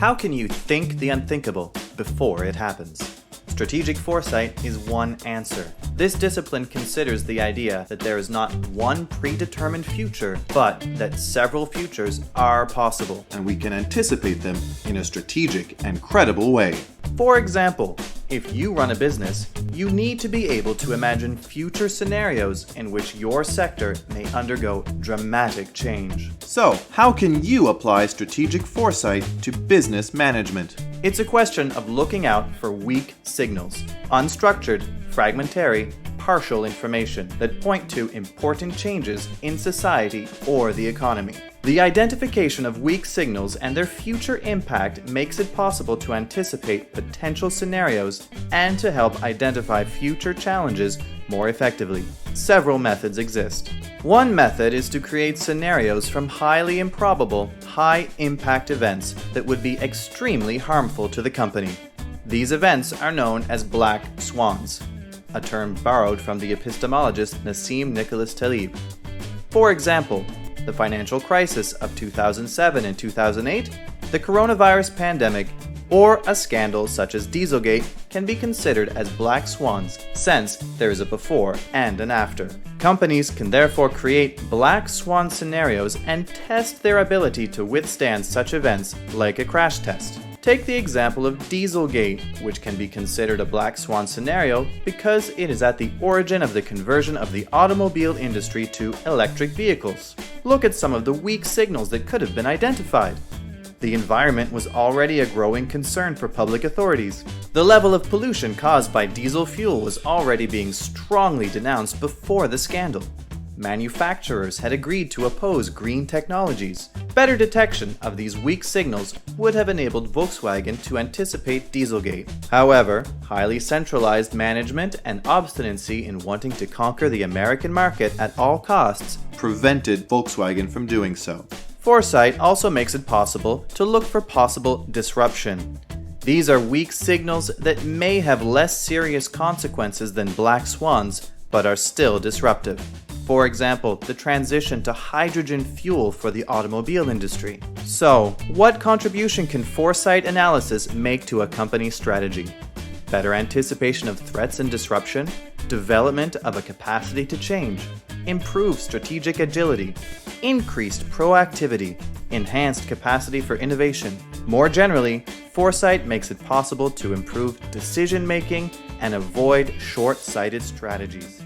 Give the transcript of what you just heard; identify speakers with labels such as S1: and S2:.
S1: How can you think the unthinkable before it happens? Strategic foresight is one answer. This discipline considers the idea that there is not one predetermined future, but that several futures are possible.
S2: And we can anticipate them in a strategic and credible way.
S1: For example, if you run a business, you need to be able to imagine future scenarios in which your sector may undergo dramatic change.
S2: So, how can you apply strategic foresight to business management?
S1: It's a question of looking out for weak signals, unstructured, fragmentary, partial information that point to important changes in society or the economy. The identification of weak signals and their future impact makes it possible to anticipate potential scenarios and to help identify future challenges more effectively. Several methods exist. One method is to create scenarios from highly improbable, high-impact events that would be extremely harmful to the company. These events are known as black swans, a term borrowed from the epistemologist Nassim Nicholas Taleb. For example, the financial crisis of 2007 and 2008, the coronavirus pandemic, or a scandal such as Dieselgate can be considered as black swans since there is a before and an after. Companies can therefore create black swan scenarios and test their ability to withstand such events like a crash test. Take the example of Dieselgate, which can be considered a black swan scenario because it is at the origin of the conversion of the automobile industry to electric vehicles. Look at some of the weak signals that could have been identified. The environment was already a growing concern for public authorities. The level of pollution caused by diesel fuel was already being strongly denounced before the scandal. Manufacturers had agreed to oppose green technologies. Better detection of these weak signals would have enabled Volkswagen to anticipate Dieselgate. However, highly centralized management and obstinacy in wanting to conquer the American market at all costs
S2: prevented Volkswagen from doing so.
S1: Foresight also makes it possible to look for possible disruption. These are weak signals that may have less serious consequences than black swans, but are still disruptive. For example, the transition to hydrogen fuel for the automobile industry. So, what contribution can foresight analysis make to a company's strategy? Better anticipation of threats and disruption, development of a capacity to change, improved strategic agility, increased proactivity, enhanced capacity for innovation. More generally, foresight makes it possible to improve decision-making and avoid short-sighted strategies.